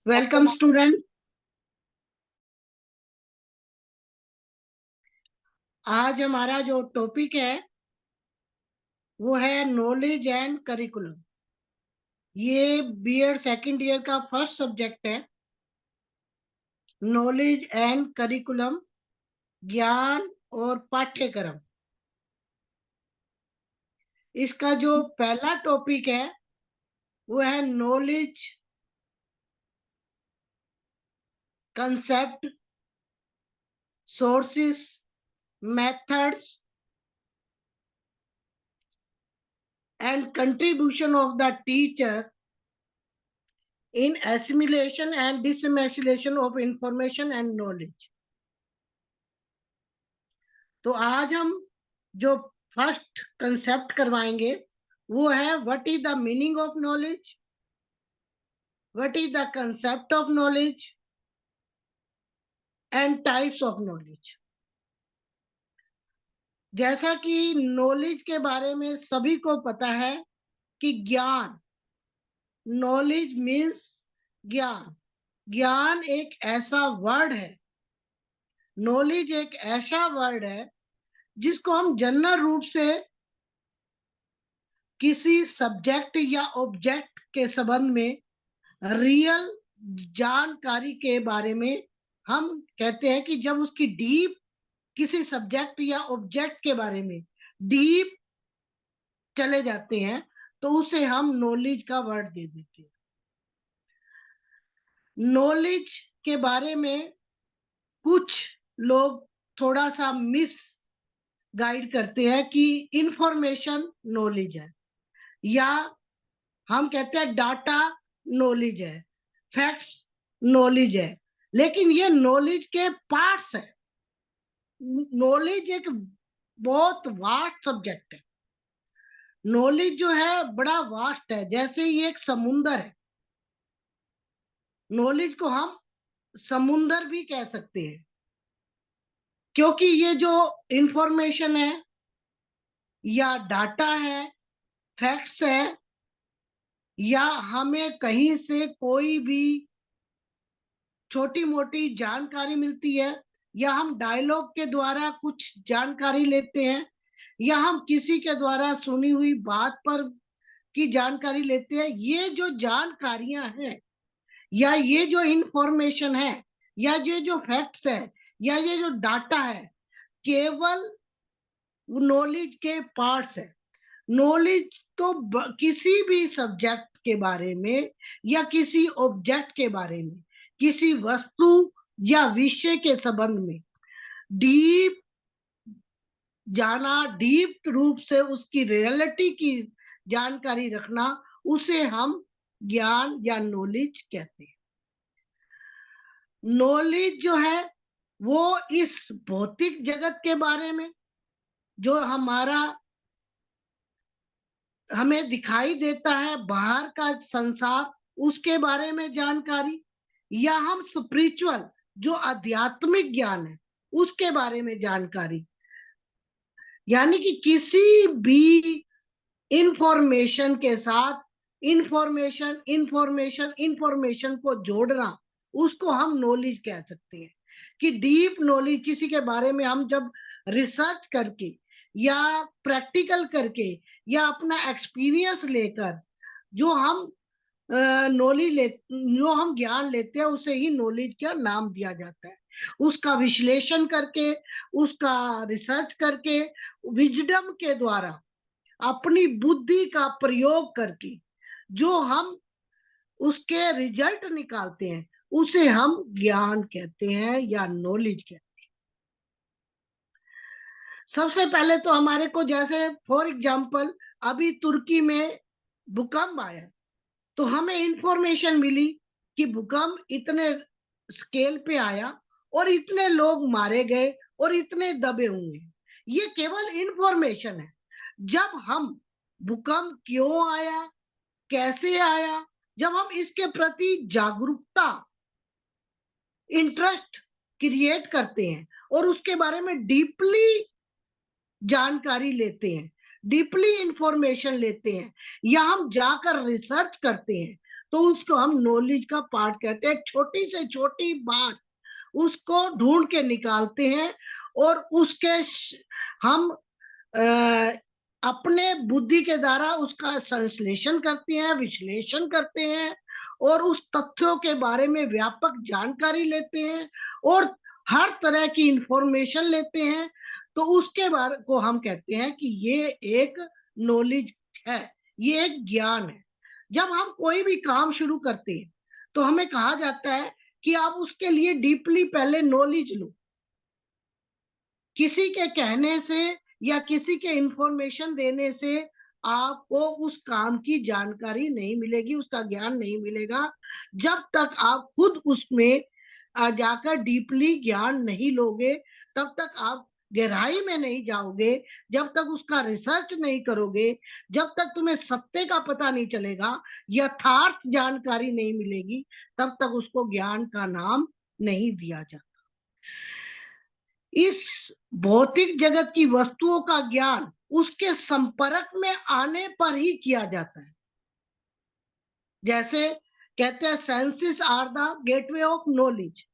Welcome student. आज हमारा जो टॉपिक है वो है नॉलेज एंड करिकुलम। ये बीएड सेकंड ईयर का फर्स्ट सब्जेक्ट है, नॉलेज एंड करिकुलम, ज्ञान और पाठ्यक्रम। इसका जो पहला टॉपिक है वो है knowledge concept, sources, methods and contribution of the teacher in assimilation and dissemination of information and knowledge। तो आज हम जो फर्स्ट कंसेप्ट करवाएंगे वो है what is the meaning of knowledge, what is the concept of knowledge and types of knowledge. जैसा कि knowledge के बारे में सभी को पता है कि ज्ञान, नॉलेज मीन्स ज्ञान। ज्ञान एक ऐसा वर्ड है, नॉलेज एक ऐसा वर्ड है जिसको हम जनरल रूप से किसी सब्जेक्ट या ऑब्जेक्ट के संबंध में रियल जानकारी के बारे में हम कहते हैं कि जब उसकी डीप, किसी सब्जेक्ट या ऑब्जेक्ट के बारे में डीप चले जाते हैं तो उसे हम नॉलेज का वर्ड दे देते हैं। नॉलेज के बारे में कुछ लोग थोड़ा सा मिस गाइड करते हैं कि इंफॉर्मेशन नॉलेज है, या हम कहते हैं डाटा नॉलेज है, फैक्ट्स नॉलेज है, लेकिन ये नॉलेज के पार्ट्स है। नॉलेज एक बहुत वास्ट सब्जेक्ट है। नॉलेज जो है बड़ा वास्ट है, जैसे ये एक समुंदर है। नॉलेज को हम समुंदर भी कह सकते हैं, क्योंकि ये जो इंफॉर्मेशन है या डाटा है, फैक्ट्स है, या हमें कहीं से कोई भी छोटी मोटी जानकारी मिलती है, या हम डायलॉग के द्वारा कुछ जानकारी लेते हैं, या हम किसी के द्वारा सुनी हुई बात पर की जानकारी लेते हैं। ये जो जानकारियां हैं या ये जो इंफॉर्मेशन है या ये जो फैक्ट्स है या ये जो डाटा है, केवल नॉलेज के पार्ट्स है। नॉलेज तो किसी भी सब्जेक्ट के बारे में या किसी ऑब्जेक्ट के बारे में, किसी वस्तु या विषय के संबंध में डीप जाना, डीप रूप से उसकी रियलिटी की जानकारी रखना, उसे हम ज्ञान या नॉलेज कहते हैं। नॉलेज जो है वो इस भौतिक जगत के बारे में, जो हमारा हमें दिखाई देता है बाहर का संसार, उसके बारे में जानकारी, या हम स्पिरिचुअल जो आध्यात्मिक ज्ञान है उसके बारे में जानकारी। यानी कि किसी भी इंफॉर्मेशन के साथ इंफॉर्मेशन इंफॉर्मेशन इंफॉर्मेशन को जोड़ना, उसको हम नॉलेज कह सकते हैं। कि डीप नॉलेज, किसी के बारे में हम जब रिसर्च करके या प्रैक्टिकल करके या अपना एक्सपीरियंस लेकर जो हम नॉलेज ले, जो हम ज्ञान लेते हैं, उसे ही नॉलेज का नाम दिया जाता है। उसका विश्लेषण करके, उसका रिसर्च करके, विजडम के द्वारा, अपनी बुद्धि का प्रयोग करके जो हम उसके रिजल्ट निकालते हैं, उसे हम ज्ञान कहते हैं या नॉलेज कहते हैं। सबसे पहले तो हमारे को, जैसे फॉर एग्जांपल अभी तुर्की में भूकंप आया, तो हमें इंफॉर्मेशन मिली कि भूकंप इतने स्केल पे आया और इतने लोग मारे गए और इतने दबे हुए। ये केवल इंफॉर्मेशन है। जब हम भूकंप क्यों आया, कैसे आया, जब हम इसके प्रति जागरूकता, इंटरेस्ट क्रिएट करते हैं और उसके बारे में डीपली जानकारी लेते हैं, डीपली इंफॉर्मेशन लेते हैं, या हम जाकर रिसर्च करते हैं, तो उसको हम नॉलेज का पार्ट कहते हैं। एक छोटी से छोटी बात उसको ढूंढ के निकालते हैं और उसके हम अपने बुद्धि के द्वारा उसका संश्लेषण करते हैं, विश्लेषण करते हैं और उस तथ्यों के बारे में व्यापक जानकारी लेते हैं और हर तरह की इंफॉर्मेशन लेते हैं। तो उसके बारे को हम कहते हैं कि ये एक नॉलेज है, ये एक ज्ञान है। जब हम कोई भी काम शुरू करते हैं तो हमें कहा जाता है कि आप उसके लिए डीपली पहले नॉलेज लो। किसी के कहने से या किसी के इंफॉर्मेशन देने से आपको उस काम की जानकारी नहीं मिलेगी, उसका ज्ञान नहीं मिलेगा। जब तक आप खुद उसमें जाकर डीपली ज्ञान नहीं लोगे, तब तक आप गहराई में नहीं जाओगे। जब तक उसका रिसर्च नहीं करोगे, जब तक तुम्हें सत्य का पता नहीं चलेगा, यथार्थ जानकारी नहीं मिलेगी, तब तक उसको ज्ञान का नाम नहीं दिया जाता। इस भौतिक जगत की वस्तुओं का ज्ञान उसके संपर्क में आने पर ही किया जाता है। जैसे कहते हैं senses are the gateway of knowledge.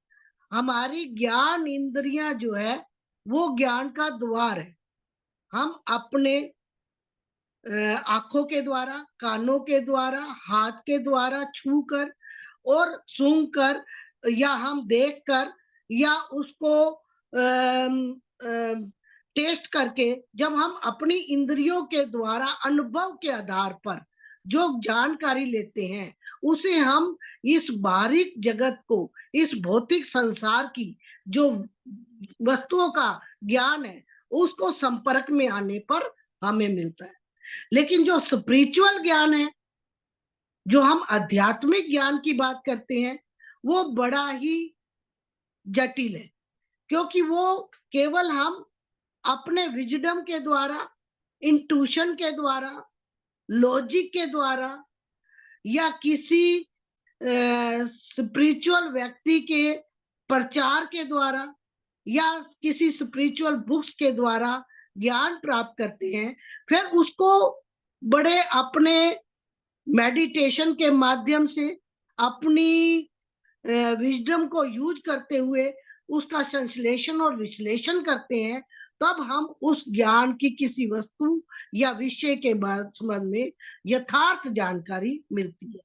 हमारी ज्ञान इंद्रियां जो है वो ज्ञान का द्वार है। हम अपने आंखों के द्वारा, कानों के द्वारा, हाथ के द्वारा छूकर और सूंघकर या हम देखकर या उसको टेस्ट करके, जब हम अपनी इंद्रियों के द्वारा अनुभव के आधार पर जो जानकारी लेते हैं, उसे हम इस बारीक जगत को, इस भौतिक संसार की जो वस्तुओं का ज्ञान है, उसको संपर्क में आने पर हमें मिलता है। लेकिन जो स्पिरिचुअल ज्ञान है, जो हम आध्यात्मिक ज्ञान की बात करते हैं, वो बड़ा ही जटिल है, क्योंकि वो केवल हम अपने विजडम के द्वारा, इंट्यूशन के द्वारा, लॉजिक के द्वारा या किसी स्पिरिचुअल व्यक्ति के प्रचार के द्वारा या किसी स्पिरिचुअल बुक्स के द्वारा ज्ञान प्राप्त करते हैं। फिर उसको बड़े अपने मेडिटेशन के माध्यम से, अपनी विजडम को यूज करते हुए उसका संश्लेषण और विश्लेषण करते हैं। तब हम उस ज्ञान की किसी वस्तु या विषय के संबंध में यथार्थ जानकारी मिलती है।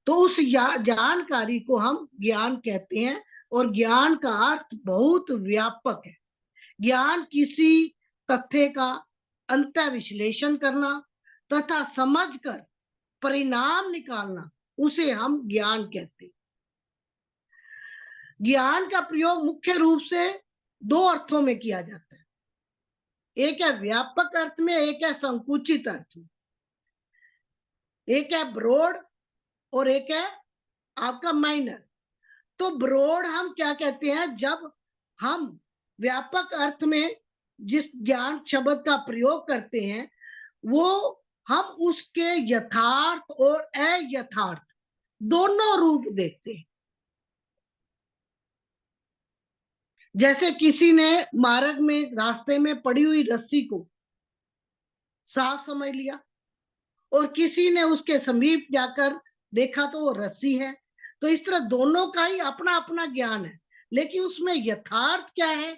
तो उस जानकारी को हम ज्ञान कहते हैं और ज्ञान का अर्थ बहुत व्यापक है। ज्ञान किसी तथ्य का अंत विश्लेषण करना तथा समझकर परिणाम निकालना, उसे हम ज्ञान कहते हैं। ज्ञान का प्रयोग मुख्य रूप से दो अर्थों में किया जाता है। एक है व्यापक अर्थ में, एक है संकुचित अर्थ में। एक है ब्रॉड और एक है आपका माइनर। तो ब्रॉड हम क्या कहते हैं, जब हम व्यापक अर्थ में जिस ज्ञान शब्द का प्रयोग करते हैं, वो हम उसके यथार्थ और अयथार्थ दोनों रूप देखते हैं। जैसे किसी ने मार्ग में, रास्ते में पड़ी हुई रस्सी को साफ समझ लिया और किसी ने उसके समीप जाकर देखा तो वो रस्सी है। तो इस तरह दोनों का ही अपना अपना ज्ञान है, लेकिन उसमें यथार्थ क्या है,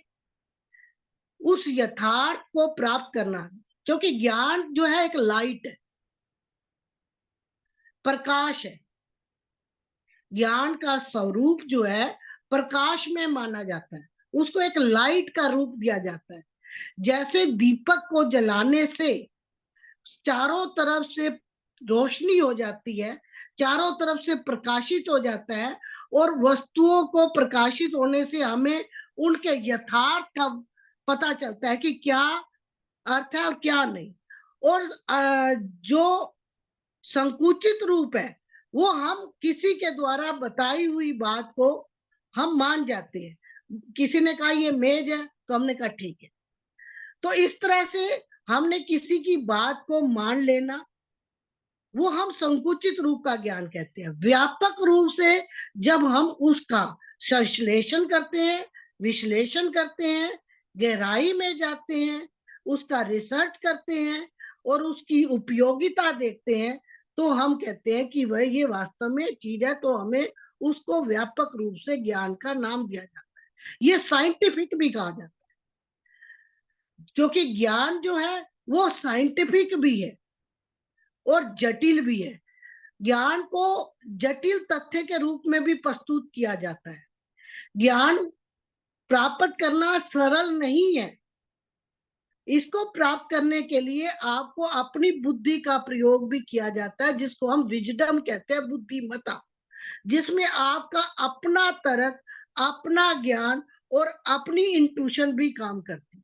उस यथार्थ को प्राप्त करना। क्योंकि ज्ञान जो है एक लाइट है, प्रकाश है। ज्ञान का स्वरूप जो है प्रकाश में माना जाता है, उसको एक लाइट का रूप दिया जाता है। जैसे दीपक को जलाने से चारों तरफ से रोशनी हो जाती है, चारों तरफ से प्रकाशित हो जाता है और वस्तुओं को प्रकाशित होने से हमें उनके यथार्थ का पता चलता है कि क्या अर्थ है और क्या नहीं। और जो संकुचित रूप है, वो हम किसी के द्वारा बताई हुई बात को हम मान जाते हैं। किसी ने कहा ये मेज है, तो हमने कहा ठीक है। तो इस तरह से हमने किसी की बात को मान लेना, वो हम संकुचित रूप का ज्ञान कहते हैं। व्यापक रूप से जब हम उसका संश्लेषण करते हैं, विश्लेषण करते हैं, गहराई में जाते हैं, उसका रिसर्च करते हैं और उसकी उपयोगिता देखते हैं, तो हम कहते हैं कि वह ये वास्तव में चीज है, तो हमें उसको व्यापक रूप से ज्ञान का नाम दिया जाता है। ये साइंटिफिक भी कहा जाता है, क्योंकि ज्ञान जो है वो साइंटिफिक भी है और जटिल भी है। ज्ञान को जटिल तथ्य के रूप में भी प्रस्तुत किया जाता है। ज्ञान प्राप्त करना सरल नहीं है। इसको प्राप्त करने के लिए आपको अपनी बुद्धि का प्रयोग भी किया जाता है, जिसको हम विजडम कहते हैं, बुद्धिमत्ता, जिसमें आपका अपना तर्क, अपना ज्ञान और अपनी इंट्यूशन भी काम करती है।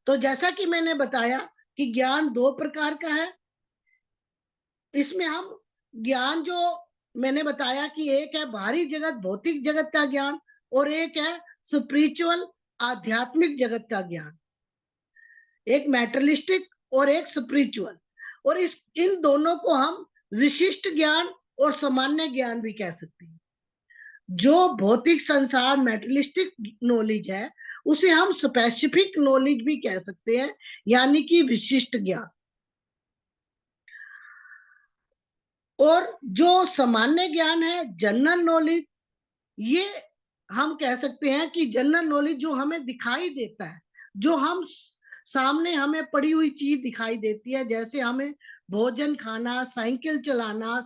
तो जैसा कि मैंने बताया कि ज्ञान दो प्रकार का है। इसमें हम ज्ञान जो मैंने बताया कि एक है बाहरी जगत, भौतिक जगत का ज्ञान, और एक है स्पिरिचुअल, आध्यात्मिक जगत का ज्ञान। एक मैटरलिस्टिक और एक स्पिरिचुअल। और इस इन दोनों को हम विशिष्ट ज्ञान और सामान्य ज्ञान भी कह सकते हैं। जो भौतिक संसार मैटरलिस्टिक नॉलेज है, उसे हम स्पेसिफिक नॉलेज भी कह सकते हैं, यानी कि विशिष्ट ज्ञान। और जो सामान्य ज्ञान है, जनरल नॉलेज, ये हम कह सकते हैं कि जनरल नॉलेज जो हमें दिखाई देता है, जो हम सामने हमें पड़ी हुई चीज दिखाई देती है, जैसे हमें भोजन खाना, साइकिल चलाना,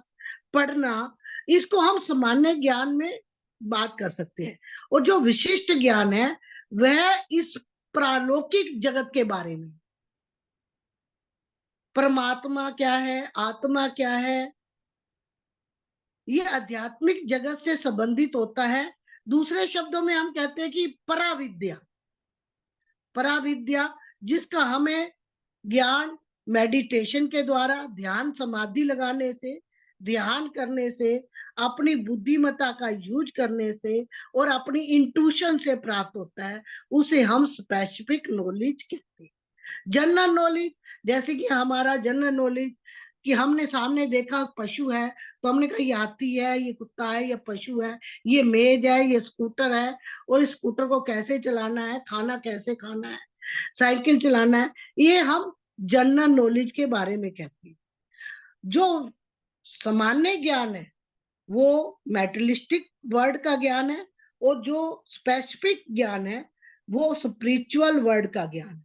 पढ़ना, इसको हम सामान्य ज्ञान में बात कर सकते हैं। और जो विशिष्ट ज्ञान है वह इस प्रालौकिक जगत के बारे में, परमात्मा क्या है, आत्मा क्या है, ये आध्यात्मिक जगत से संबंधित होता है। दूसरे शब्दों में हम कहते हैं कि पराविद्या, पराविद्या जिसका हमें ज्ञान मेडिटेशन के द्वारा, ध्यान समाधि लगाने से, ध्यान करने से, अपनी बुद्धिमत्ता का यूज करने से और अपनी इंट्यूशन से प्राप्त होता है, उसे हम स्पेसिफिक नॉलेज कहते हैं। जनरल नॉलेज, जैसे कि हमारा जनरल नॉलेज कि हमने सामने देखा पशु है, तो हमने कहा ये हाथी है, ये कुत्ता है, ये पशु है, ये मेज है, ये स्कूटर है, और इस स्कूटर को कैसे चलाना है, खाना कैसे खाना है, साइकिल चलाना है, ये हम जनरल नॉलेज के बारे में कहते हैं। जो सामान्य ज्ञान है वो मैटेरियलिस्टिक वर्ल्ड का ज्ञान है, और जो स्पेसिफिक ज्ञान है वो स्पिरिचुअल वर्ल्ड का ज्ञान है।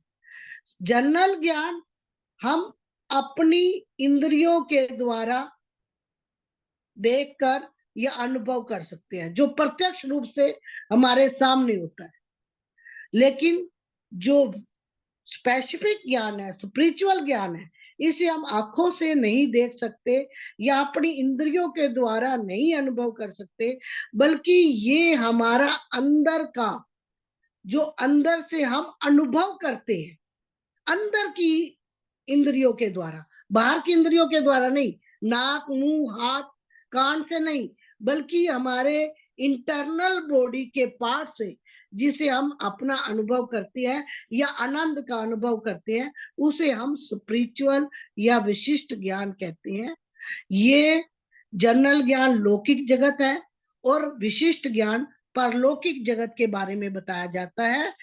जनरल ज्ञान हम अपनी इंद्रियों के द्वारा देखकर या अनुभव कर सकते हैं, जो प्रत्यक्ष रूप से हमारे सामने होता है। लेकिन जो स्पेसिफिक ज्ञान है, स्पिरिचुअल ज्ञान है, इसे हम आंखों से नहीं देख सकते या अपनी इंद्रियों के द्वारा नहीं अनुभव कर सकते, बल्कि ये हमारा अंदर का, जो अंदर से हम अनुभव करते हैं, अंदर की इंद्रियों के द्वारा, बाहर की इंद्रियों के द्वारा नहीं, नाक, मुंह, हाथ, कान से नहीं, बल्कि हमारे इंटरनल बॉडी के पार्ट से, जिसे हम अपना अनुभव करते हैं या आनंद का अनुभव करते हैं, उसे हम स्पिरिचुअल या विशिष्ट ज्ञान कहते हैं। ये जनरल ज्ञान लौकिक जगत है और विशिष्ट ज्ञान परलौकिक जगत के बारे में बताया जाता है।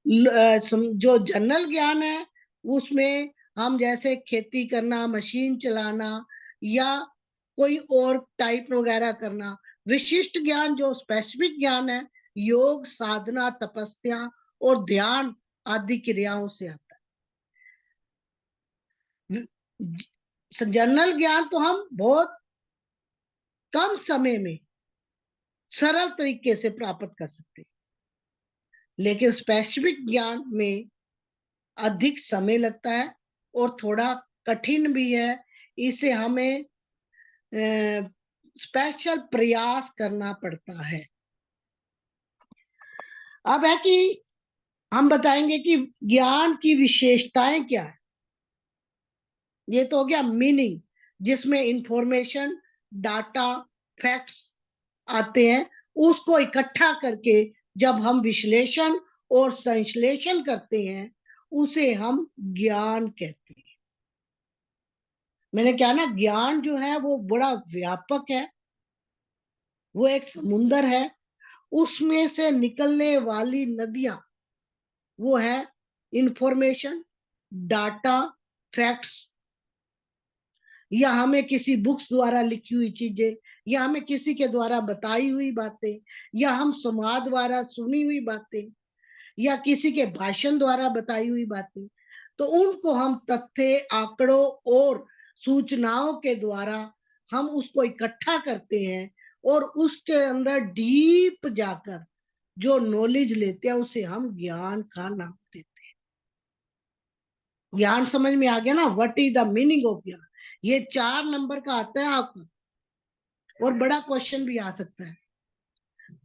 जो जनरल ज्ञान है उसमें हम जैसे खेती करना, मशीन चलाना या कोई और टाइप वगैरह करना। विशिष्ट ज्ञान जो स्पेसिफिक ज्ञान है, योग, साधना, तपस्या और ध्यान आदि क्रियाओं से आता है। जनरल ज्ञान तो हम बहुत कम समय में सरल तरीके से प्राप्त कर सकते हैं, लेकिन स्पेसिफिक ज्ञान में अधिक समय लगता है और थोड़ा कठिन भी है। इसे हमें स्पेशल प्रयास करना पड़ता है। अब है कि हम बताएंगे कि ज्ञान की विशेषताएं क्या है। ये तो हो गया मीनिंग, जिसमें इंफॉर्मेशन, डाटा, फैक्ट्स आते हैं। उसको इकट्ठा करके जब हम विश्लेषण और संश्लेषण करते हैं, उसे हम ज्ञान कहते हैं। मैंने क्या ना, ज्ञान जो है वो बड़ा व्यापक है, वो एक समुंदर है। उसमें से निकलने वाली नदियां वो है इंफॉर्मेशन, डाटा, फैक्ट्स, या हमें किसी बुक्स द्वारा लिखी हुई चीजें, या हमें किसी के द्वारा बताई हुई बातें, या हम समाज द्वारा सुनी हुई बातें, या किसी के भाषण द्वारा बताई हुई बातें, तो उनको हम तथ्य, आंकड़ों और सूचनाओं के द्वारा हम उसको इकट्ठा करते हैं और उसके अंदर डीप जाकर जो नॉलेज लेते हैं उसे हम ज्ञान का नाम देते हैं। ज्ञान समझ में आ गया ना? What is the meaning of ज्ञान? ये 4 नंबर का आता है आपका, और बड़ा क्वेश्चन भी आ सकता है।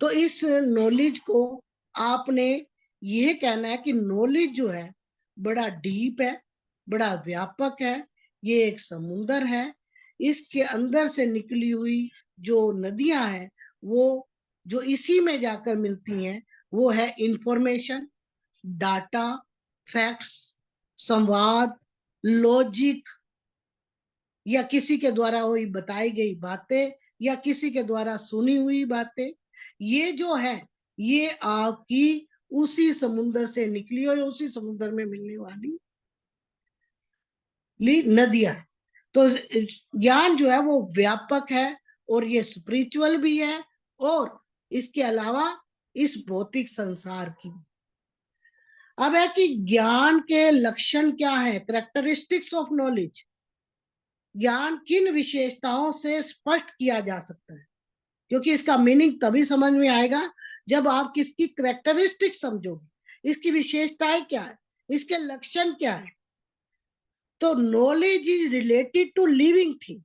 तो इस नॉलेज को आपने ये कहना है कि नॉलेज जो है बड़ा डीप है, बड़ा व्यापक है, ये एक समुंदर है। इसके अंदर से निकली हुई जो नदियां हैं वो जो इसी में जाकर मिलती हैं वो है इंफॉर्मेशन, डाटा, फैक्ट्स, संवाद, लॉजिक, या किसी के द्वारा हुई बताई गई बातें, या किसी के द्वारा सुनी हुई बातें। ये जो है ये आपकी उसी समुद्र से निकली और उसी समुद्र में मिलने वाली नदियां है। तो ज्ञान जो है वो व्यापक है और ये स्पिरिचुअल भी है, और इसके अलावा इस भौतिक संसार की। अब है कि ज्ञान के लक्षण क्या है, कैरेक्टरिस्टिक्स ऑफ नॉलेज। ज्ञान किन विशेषताओं से स्पष्ट किया जा सकता है, क्योंकि इसका मीनिंग तभी समझ में आएगा जब आप किसकी कैरेक्टरिस्टिक समझोगे, इसकी विशेषताएं क्या है, इसके लक्षण क्या है। तो knowledge is related to living thing.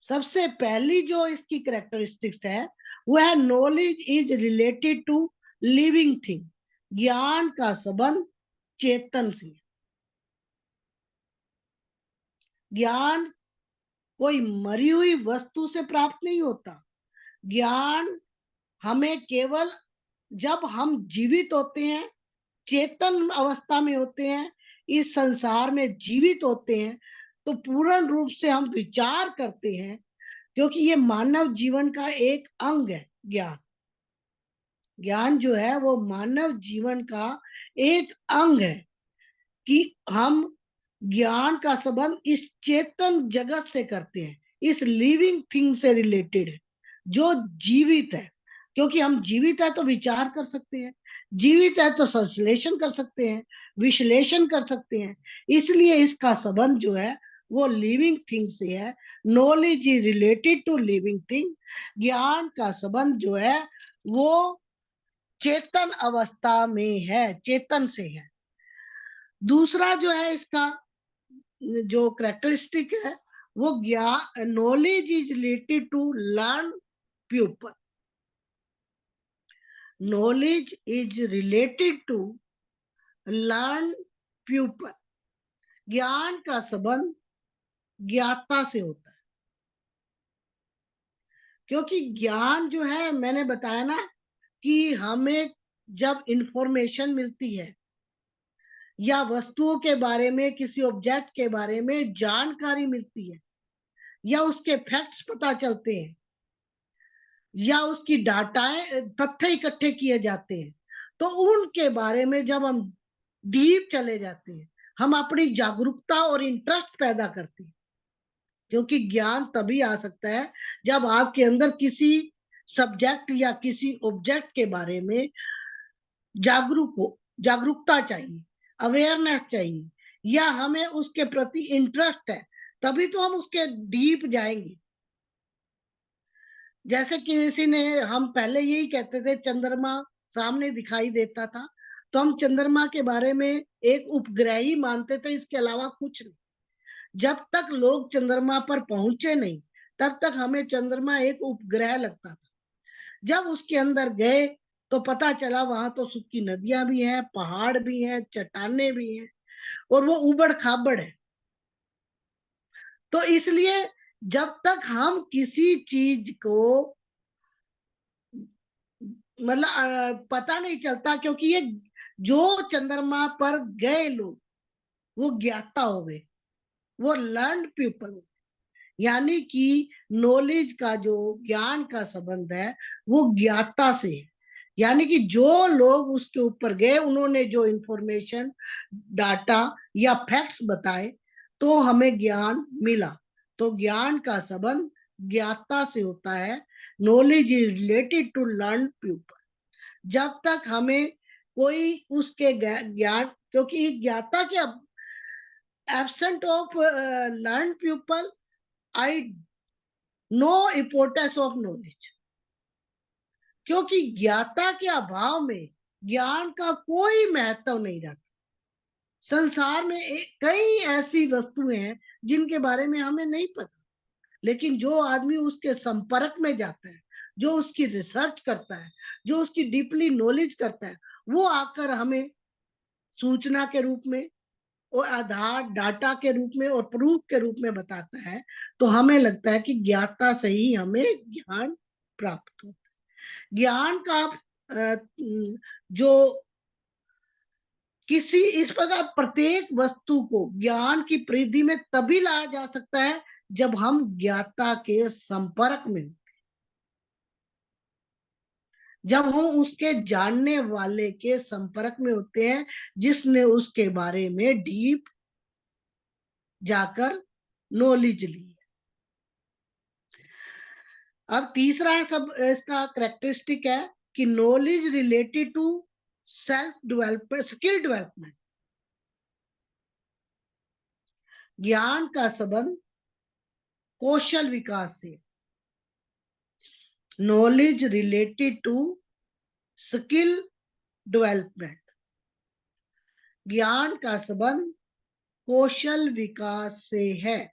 सबसे पहली जो इसकी कैरेक्टरिस्टिक्स है वो है knowledge is related to living thing. ज्ञान का संबंध चेतन से। ज्ञान कोई मरी हुई वस्तु से प्राप्त नहीं होता। ज्ञान हमें केवल जब हम जीवित होते हैं, चेतन अवस्था में होते हैं, इस संसार में जीवित होते हैं, तो पूर्ण रूप से हम विचार करते हैं, क्योंकि ये मानव जीवन का एक अंग है। ज्ञान ज्ञान जो है वो मानव जीवन का एक अंग है कि हम ज्ञान का संबंध इस चेतन जगत से करते हैं, इस लिविंग थिंग से रिलेटेड है जो जीवित है। क्योंकि हम जीवित है तो विचार कर सकते हैं, जीवित है तो संश्लेषण कर सकते हैं, विश्लेषण कर सकते हैं, इसलिए इसका संबंध जो है वो लिविंग थिंग से है। Knowledge is related to living thing. ज्ञान का संबंध जो है वो चेतन अवस्था में है, चेतन से है। दूसरा जो है इसका जो करेक्टरिस्टिक है वो ज्ञान, knowledge is related to learn people. Knowledge is related to learn people. ज्ञान का संबंध ज्ञाता से होता है, क्योंकि ज्ञान जो है मैंने बताया ना कि हमें जब इंफॉर्मेशन मिलती है या वस्तुओं के बारे में, किसी ऑब्जेक्ट के बारे में जानकारी मिलती है, या उसके फैक्ट्स पता चलते हैं, या उसकी डाटाएं, तथ्य इकट्ठे किए जाते हैं, तो उनके बारे में जब हम डीप चले जाते हैं, हम अपनी जागरूकता और इंटरेस्ट पैदा करते हैं। क्योंकि ज्ञान तभी आ सकता है जब आपके अंदर किसी सब्जेक्ट या किसी ऑब्जेक्ट के बारे में जागरूकता चाहिए, अवेयरनेस चाहिए, या हमें उसके प्रति इंटरेस्ट है, तभी तो हम उसके डीप जाएंगे। जैसे किसी ने, हम पहले यही कहते थे चंद्रमा सामने दिखाई देता था तो हम चंद्रमा के बारे में एक उपग्रह ही मानते थे, इसके अलावा कुछ नहीं। जब तक लोग चंद्रमा पर पहुंचे नहीं तब तक हमें चंद्रमा एक उपग्रह लगता था। जब उसके अंदर गए तो पता चला वहां तो सूखी नदियां भी हैं, पहाड़ भी हैं, चट्टाने भी हैं, और वो उबड़ खाबड़ है। तो इसलिए जब तक हम किसी चीज को मतलब पता नहीं चलता, क्योंकि ये जो चंद्रमा पर गए लोग वो ज्ञाता हो गए, वो लर्न पीपल। यानी कि नॉलेज का जो ज्ञान का संबंध है वो ज्ञाता से है। यानी कि जो लोग उसके ऊपर गए उन्होंने जो इंफॉर्मेशन, डाटा या फैक्ट्स बताए, तो हमें ज्ञान मिला। तो ज्ञान का संबंध ज्ञाता से होता है। Knowledge is related to learn people. जब तक हमें कोई उसके ज्ञान, क्योंकि ज्ञाता के absent of learn people I know importance of knowledge. क्योंकि ज्ञाता के अभाव में ज्ञान का कोई महत्व नहीं रहता। संसार में कई ऐसी वस्तुएं हैं जिनके बारे में हमें नहीं पता, लेकिन जो आदमी उसके संपर्क में जाता है, जो उसकी रिसर्च करता है, जो उसकी डीपली नॉलेज करता है, वो आकर हमें सूचना के रूप में और आधार डाटा के रूप में और प्रूफ के रूप में बताता है। तो हमें लगता है कि ज्ञाता से ही हमें ज्ञान प्राप्त होता है। ज्ञान का जो किसी इस प्रकार प्रत्येक वस्तु को ज्ञान की परिधि में तभी लाया जा सकता है जब हम ज्ञाता के संपर्क में, जब हम उसके जानने वाले के संपर्क में होते हैं, जिसने उसके बारे में डीप जाकर नॉलेज ली। अब तीसरा सब इसका करेक्टरिस्टिक है कि knowledge related to self development, skill development. ज्ञान का संबंध कौशल विकास से। Knowledge related to skill development. ज्ञान का संबंध कौशल विकास से है।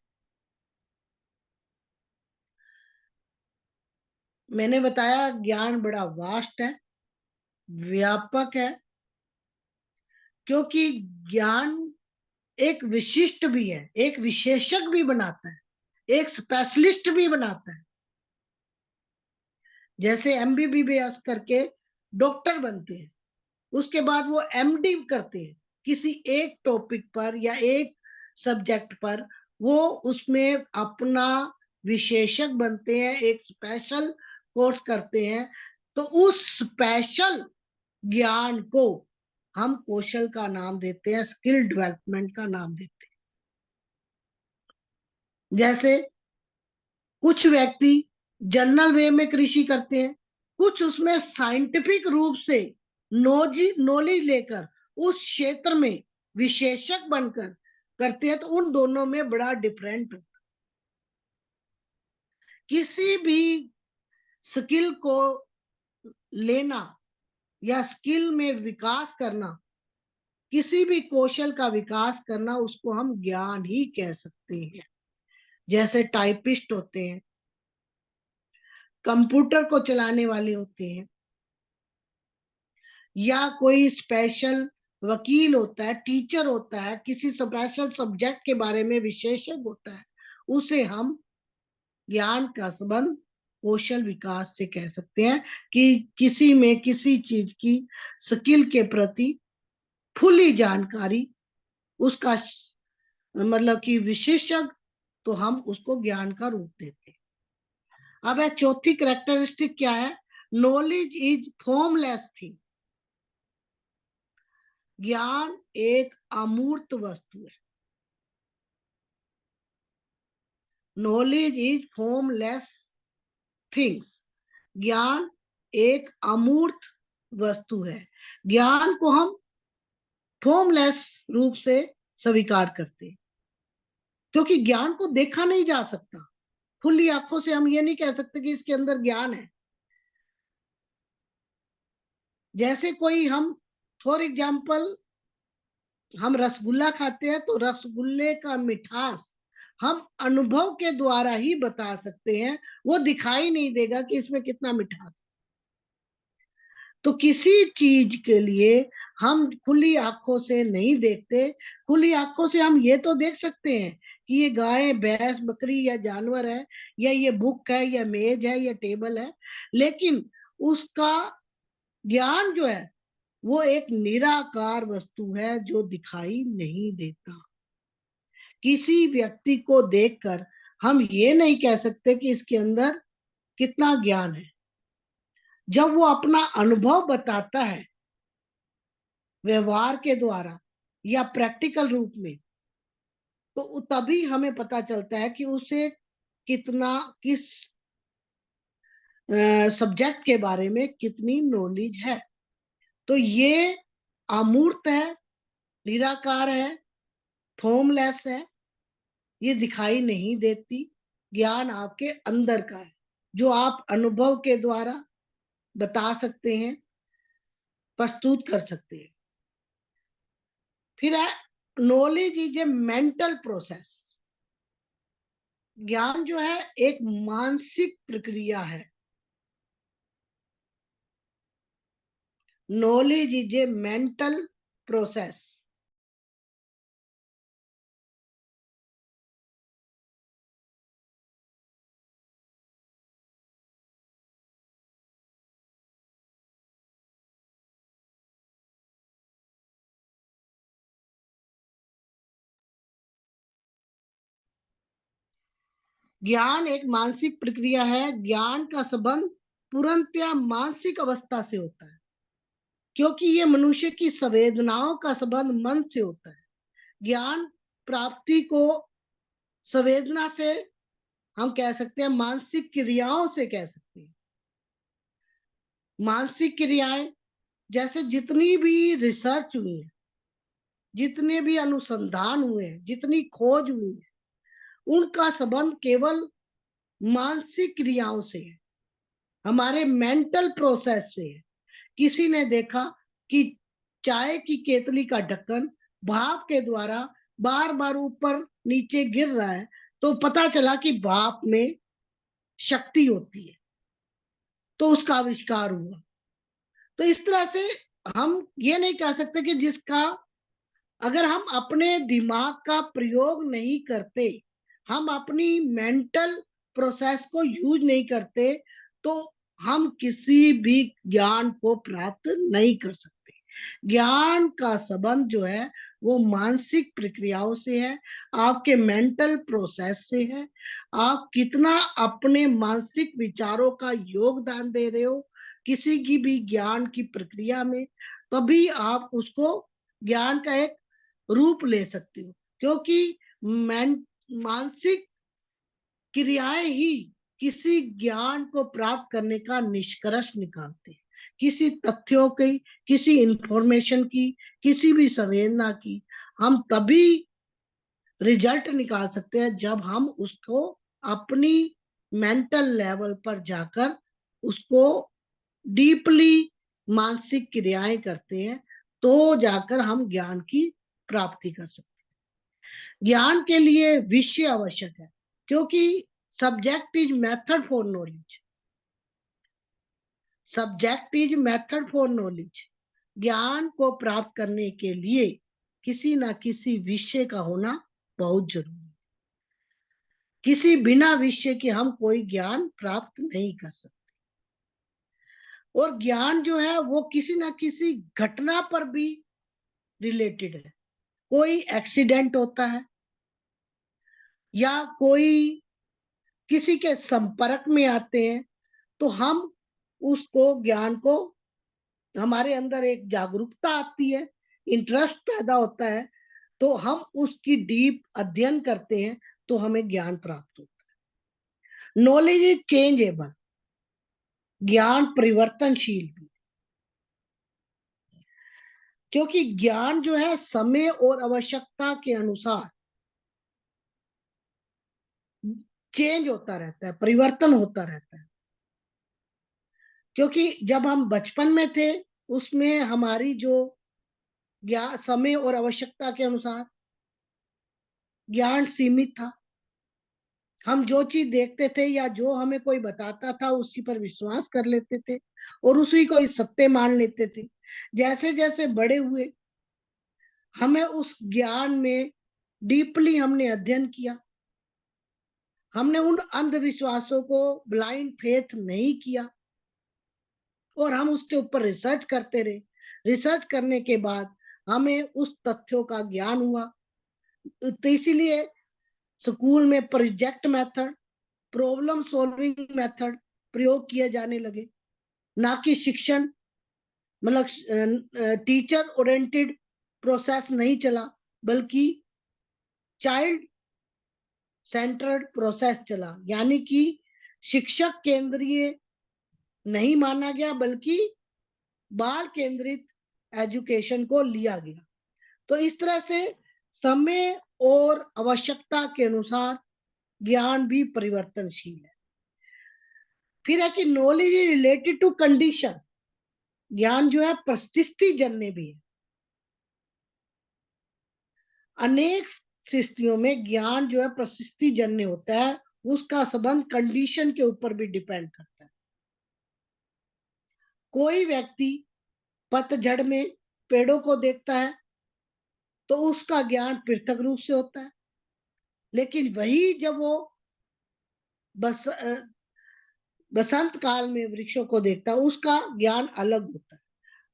मैंने बताया ज्ञान बड़ा वास्ट है, व्यापक है, क्योंकि ज्ञान एक विशिष्ट भी है, एक विशेषज्ञ भी बनाता है, एक स्पेशलिस्ट भी बनाता है। जैसे MBBS करके डॉक्टर बनते हैं, उसके बाद वो MD करते हैं किसी एक टॉपिक पर या एक सब्जेक्ट पर, वो उसमें अपना विशेषज्ञ बनते हैं, एक स्पेशल कोर्स करते हैं। तो उस स्पेशल ज्ञान को हम कौशल का नाम देते हैं, स्किल डेवलपमेंट का नाम देते हैं। जैसे कुछ व्यक्ति जनरल वे में कृषि करते हैं, कुछ उसमें साइंटिफिक रूप से नॉलेज लेकर उस क्षेत्र में विशेषज्ञ बनकर करते हैं। तो उन दोनों में बड़ा डिफरेंट होता है। किसी भी स्किल को लेना या स्किल में विकास करना, किसी भी कौशल का विकास करना, उसको हम ज्ञान ही कह सकते हैं। जैसे टाइपिस्ट होते हैं, कंप्यूटर को चलाने वाले होते हैं, या कोई स्पेशल वकील होता है, टीचर होता है, किसी स्पेशल सब्जेक्ट के बारे में विशेषज्ञ होता है, उसे हम ज्ञान का संबंध कौशल विकास से कह सकते हैं। कि किसी में किसी चीज की स्किल के प्रति फुली जानकारी, उसका मतलब कि विशेषज्ञ, तो हम उसको ज्ञान का रूप देते हैं। अब है चौथी करेक्टरिस्टिक क्या है? Knowledge is formless thing. ज्ञान एक अमूर्त वस्तु है। Knowledge is formless things. ज्ञान एक अमूर्त वस्तु है। ज्ञान को हम फॉर्मलेस रूप से स्वीकार करते हैं, क्योंकि ज्ञान को देखा नहीं जा सकता। खुली आंखों से हम ये नहीं कह सकते कि इसके अंदर ज्ञान है। जैसे कोई हम, फॉर एग्जाम्पल, हम रसगुल्ला खाते हैं, तो रसगुल्ले का मिठास हम अनुभव के द्वारा ही बता सकते हैं, वो दिखाई नहीं देगा कि इसमें कितना मिठास। तो किसी चीज के लिए हम खुली आंखों से नहीं देखते। खुली आंखों से हम ये तो देख सकते हैं कि ये गाय, भैंस, बकरी या जानवर है, या ये बुक है, या मेज है, या टेबल है, लेकिन उसका ज्ञान जो है वो एक निराकार वस्तु है जो दिखाई नहीं देता। किसी व्यक्ति को देखकर हम ये नहीं कह सकते कि इसके अंदर कितना ज्ञान है। जब वो अपना अनुभव बताता है व्यवहार के द्वारा या प्रैक्टिकल रूप में, तो तभी हमें पता चलता है कि उसे कितना, किस सब्जेक्ट के बारे में कितनी नॉलेज है। तो ये अमूर्त है, निराकार है, फॉर्मलेस है, ये दिखाई नहीं देती। ज्ञान आपके अंदर का है, जो आप अनुभव के द्वारा बता सकते हैं, प्रस्तुत कर सकते हैं। फिर है knowledge is a mental process. ज्ञान जो है एक मानसिक प्रक्रिया है। Knowledge is a mental process. ज्ञान एक मानसिक प्रक्रिया है। ज्ञान का संबंध तुरंत या मानसिक अवस्था से होता है, क्योंकि ये मनुष्य की संवेदनाओं का संबंध मन से होता है। ज्ञान प्राप्ति को संवेदना से हम कह सकते हैं, मानसिक क्रियाओं से कह सकते हैं। मानसिक क्रियाएं, जैसे जितनी भी रिसर्च हुई है, जितने भी अनुसंधान हुए हैं, जितनी खोज हुई है, उनका संबंध केवल मानसिक क्रियाओं से है, हमारे मेंटल प्रोसेस से है। किसी ने देखा कि चाय की केतली का ढक्कन भाप के द्वारा बार बार ऊपर नीचे गिर रहा है, तो पता चला कि भाप में शक्ति होती है, तो उसका आविष्कार हुआ। तो इस तरह से हम ये नहीं कह सकते कि जिसका, अगर हम अपने दिमाग का प्रयोग नहीं करते, हम अपनी मेंटल प्रोसेस को यूज नहीं करते, तो हम किसी भी ज्ञान को प्राप्त नहीं कर सकते। ज्ञान का संबंध जो है वो मानसिक प्रक्रियाओं से है, आपके मेंटल प्रोसेस से है। आप कितना अपने मानसिक विचारों का योगदान दे रहे हो किसी की भी ज्ञान की प्रक्रिया में, तभी आप उसको ज्ञान का एक रूप ले सकते हो। क्योंकि मानसिक क्रियाएं ही किसी ज्ञान को प्राप्त करने का निष्कर्ष निकालते हैं, किसी तथ्यों की, किसी इंफॉर्मेशन की, किसी भी संवेदना की। हम तभी रिजल्ट निकाल सकते हैं जब हम उसको अपनी मेंटल लेवल पर जाकर उसको डीपली मानसिक क्रियाएं करते हैं, तो जाकर हम ज्ञान की प्राप्ति कर सकते हैं। ज्ञान के लिए विषय आवश्यक है, क्योंकि subject is method for knowledge. Subject is method for knowledge. ज्ञान को प्राप्त करने के लिए किसी ना किसी विषय का होना बहुत जरूरी है। किसी बिना विषय के हम कोई ज्ञान प्राप्त नहीं कर सकते। और ज्ञान जो है वो किसी ना किसी घटना पर भी रिलेटेड है। कोई एक्सीडेंट होता है, या कोई किसी के संपर्क में आते हैं, तो हम उसको ज्ञान को, हमारे अंदर एक जागरूकता आती है, इंटरेस्ट पैदा होता है, तो हम उसकी डीप अध्ययन करते हैं, तो हमें ज्ञान प्राप्त होता है। Knowledge is changeable. ज्ञान परिवर्तनशील भी, क्योंकि ज्ञान जो है समय और आवश्यकता के अनुसार चेंज होता रहता है, परिवर्तन होता रहता है। क्योंकि जब हम बचपन में थे, उसमें हमारी जो ज्ञान समय और आवश्यकता के अनुसार ज्ञान सीमित था। हम जो चीज देखते थे या जो हमें कोई बताता था उसी पर विश्वास कर लेते थे और उसी को सत्य मान लेते थे। जैसे जैसे बड़े हुए, हमें उस ज्ञान में डीपली हमने अध्ययन किया, हमने उन अंधविश्वासों को ब्लाइंड फेथ नहीं किया, और हम उसके ऊपर रिसर्च करते रहे। रिसर्च करने के बाद हमें उस तथ्यों का ज्ञान हुआ। तो इसीलिए स्कूल में project method, problem solving method प्रयोग किए जाने लगे, ना कि शिक्षण, मतलब टीचर ओरिएंटेड प्रोसेस नहीं चला, बल्कि चाइल्ड सेंटर्ड प्रोसेस चला, यानी कि शिक्षक केंद्रीय नहीं माना गया बल्कि बाल केंद्रित एजुकेशन को लिया गया। तो इस तरह से समय और आवश्यकता के अनुसार ज्ञान भी परिवर्तनशील है। फिर है कि knowledge is related to condition, ज्ञान जो है परिस्थिति जन्य भी है। अनेक स्थितियों में ज्ञान जो है परिस्थिति जन्य होता है, उसका संबंध कंडीशन के ऊपर भी डिपेंड करता है। कोई व्यक्ति पतझड़ में पेड़ों को देखता है तो उसका ज्ञान पृथक रूप से होता है, लेकिन वही जब वो बस बसंत काल में वृक्षों को देखता है, उसका ज्ञान अलग होता है।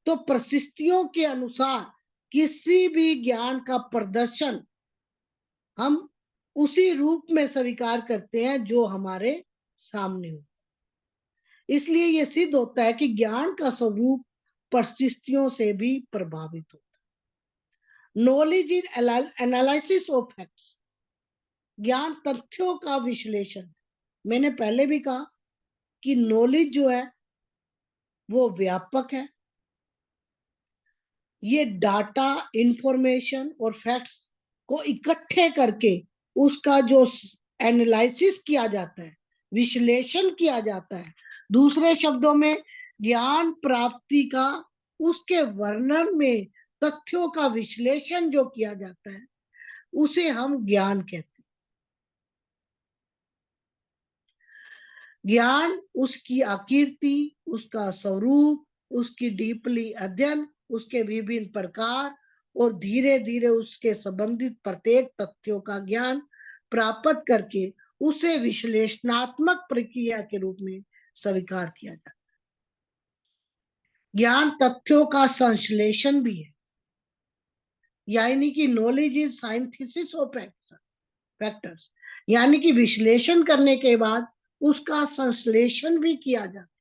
तो परिस्थितियों के अनुसार किसी भी ज्ञान का प्रदर्शन हम उसी रूप में स्वीकार करते हैं जो हमारे सामने हो। इसलिए यह सिद्ध होता है कि ज्ञान का स्वरूप परिस्थितियों से भी प्रभावित होता है। Knowledge in analysis of facts, ज्ञान तथ्यों का विश्लेषण। मैंने पहले भी कहा कि नॉलेज जो है वो व्यापक है, ये डाटा, इंफॉर्मेशन और फैक्ट्स को इकट्ठे करके उसका जो एनालिसिस किया जाता है, विश्लेषण किया जाता है, दूसरे शब्दों में ज्ञान प्राप्ति का, उसके वर्णन में तथ्यों का विश्लेषण जो किया जाता है, उसे हम ज्ञान कहते हैं। ज्ञान उसकी आकृति, उसका स्वरूप, उसकी डीपली अध्ययन, उसके विभिन्न प्रकार और धीरे धीरे उसके संबंधित प्रत्येक तथ्यों का ज्ञान प्राप्त करके उसे विश्लेषणात्मक प्रक्रिया के रूप में स्वीकार किया जाता है। ज्ञान तथ्यों का संश्लेषण भी है, यानी कि नॉलेज इज साइंथिसिस ऑफ फैक्टर्स, यानी कि विश्लेषण करने के बाद उसका संश्लेषण भी किया जाता है।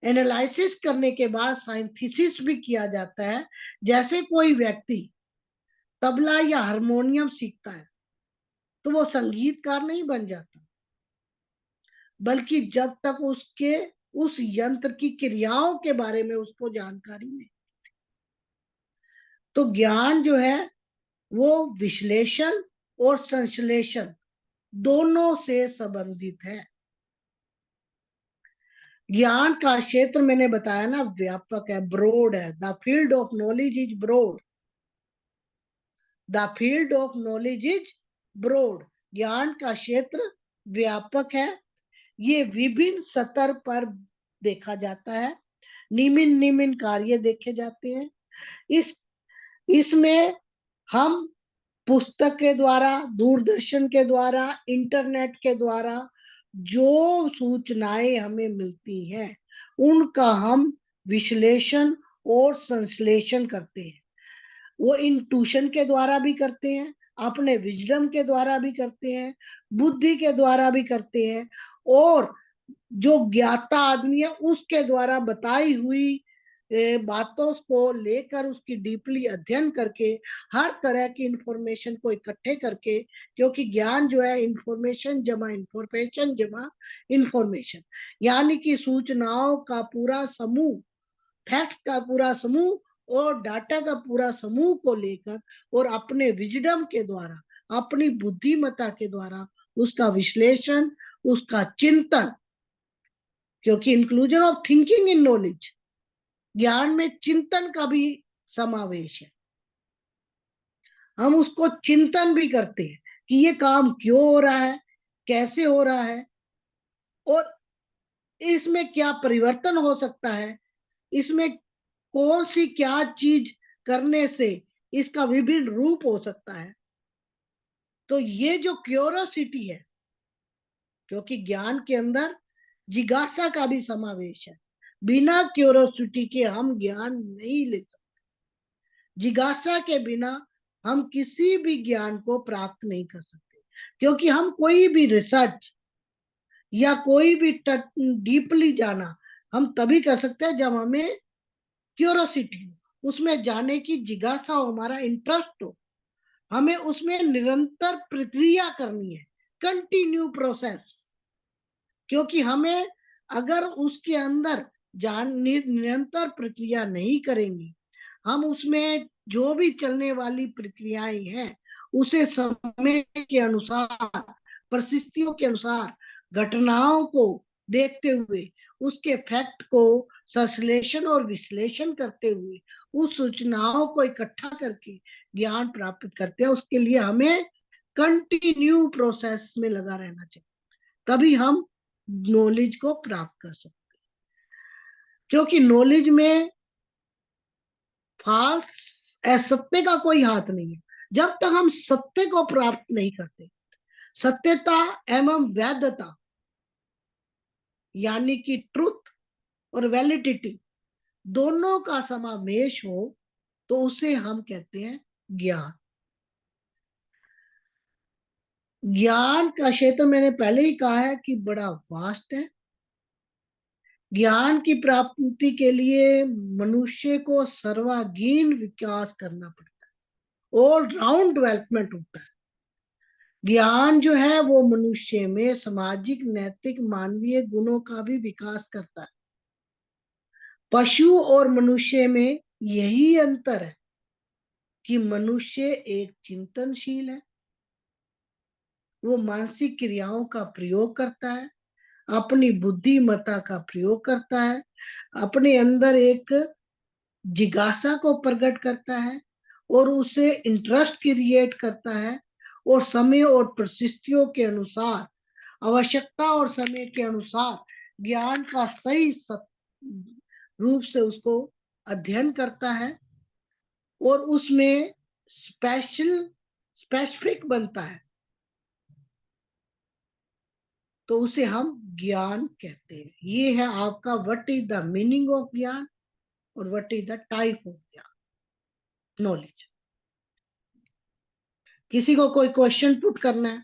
एनालिसिस करने के बाद साइंथिसिस भी किया जाता है। जैसे कोई व्यक्ति तबला या हारमोनियम सीखता है तो वो संगीतकार नहीं बन जाता, बल्कि जब तक उसके उस यंत्र की क्रियाओं के बारे में उसको जानकारी नहीं। तो ज्ञान जो है वो विश्लेषण और संश्लेषण दोनों से संबंधित है। ज्ञान का क्षेत्र मैंने बताया ना व्यापक है, ब्रॉड है। The field of knowledge is broad, the field of knowledge is broad, ज्ञान का क्षेत्र व्यापक है। ये विभिन्न स्तर पर देखा जाता है, निम्न निम्न कार्य देखे जाते हैं। इस इसमें हम पुस्तक के द्वारा, दूरदर्शन के द्वारा, इंटरनेट के द्वारा जो सूचनाएं हमें मिलती हैं उनका हम विश्लेषण और संश्लेषण करते हैं। वो इंट्यूशन के द्वारा भी करते हैं, अपने विजडम के द्वारा भी करते हैं, बुद्धि के द्वारा भी करते हैं, और जो ज्ञाता आदमी है उसके द्वारा बताई हुई बातों को लेकर उसकी डीपली अध्ययन करके हर तरह की इंफॉर्मेशन को इकट्ठे करके, क्योंकि ज्ञान जो है इंफॉर्मेशन जमा इंफॉर्मेशन जमा इंफॉर्मेशन, यानी कि सूचनाओं का पूरा समूह, फैक्ट्स का पूरा समूह और डाटा का पूरा समूह को लेकर और अपने विजडम के द्वारा, अपनी बुद्धिमत्ता के द्वारा उसका विश्लेषण, उसका चिंतन, क्योंकि inclusion of thinking in knowledge, ज्ञान में चिंतन का भी समावेश है। हम उसको चिंतन भी करते हैं कि ये काम क्यों हो रहा है, कैसे हो रहा है, और इसमें क्या परिवर्तन हो सकता है, इसमें कौन सी क्या चीज करने से इसका विभिन्न रूप हो सकता है। तो ये जो क्यूरोसिटी है, क्योंकि ज्ञान के अंदर जिज्ञासा का भी समावेश है, बिना क्यूरोसिटी के हम ज्ञान नहीं ले सकते। जिज्ञासा के बिना हम किसी भी ज्ञान को प्राप्त नहीं कर सकते, क्योंकि हम कोई भी रिसर्च या कोई भी डीपली जाना हम तभी कर सकते हैं जब हमें क्यूरोसिटी हो, उसमें जाने की जिज्ञासा हो, हमारा इंटरेस्ट हो। हमें उसमें निरंतर प्रक्रिया करनी है, कंटिन्यू प्रोसेस। क्योंकि हमें अगर उसके अंदर निरंतर प्रक्रिया नहीं करेंगे, हम उसमें जो भी चलने वाली प्रक्रियाएं हैं उसे समय के अनुसार, परिस्थितियों के अनुसार, घटनाओं को देखते हुए, उसके फैक्ट को संश्लेषण और विश्लेषण करते हुए, उस सूचनाओं को इकट्ठा करके ज्ञान प्राप्त करते हैं। उसके लिए हमें कंटिन्यू प्रोसेस में लगा रहना चाहिए, तभी हम नॉलेज को प्राप्त कर सकते हैं। क्योंकि नॉलेज में फॉल्स असत्य का कोई हाथ नहीं है। जब तक हम सत्य को प्राप्त नहीं करते, सत्यता एवं वैधता यानी कि ट्रुथ और वैलिडिटी दोनों का समावेश हो, तो उसे हम कहते हैं ज्ञान। ज्ञान का क्षेत्र मैंने पहले ही कहा है कि बड़ा वास्ट है। ज्ञान की प्राप्ति के लिए मनुष्य को सर्वांगीण विकास करना पड़ता है, ऑल राउंड डेवलपमेंट होता है। ज्ञान जो है वो मनुष्य में सामाजिक, नैतिक, मानवीय गुणों का भी विकास करता है। पशु और मनुष्य में यही अंतर है कि मनुष्य एक चिंतनशील है, वो मानसिक क्रियाओं का प्रयोग करता है, अपनी बुद्धिमत्ता का प्रयोग करता है, अपने अंदर एक जिज्ञासा को प्रकट करता है और उसे इंटरेस्ट क्रिएट करता है, और समय और परिस्थितियों के अनुसार, आवश्यकता और समय के अनुसार ज्ञान का सही रूप से उसको अध्ययन करता है और उसमें स्पेसिफिक बनता है, तो उसे हम ज्ञान कहते हैं। ये है आपका what is the meaning of ज्ञान और what is the type of ज्ञान, नॉलेज। किसी को कोई क्वेश्चन पुट करना है?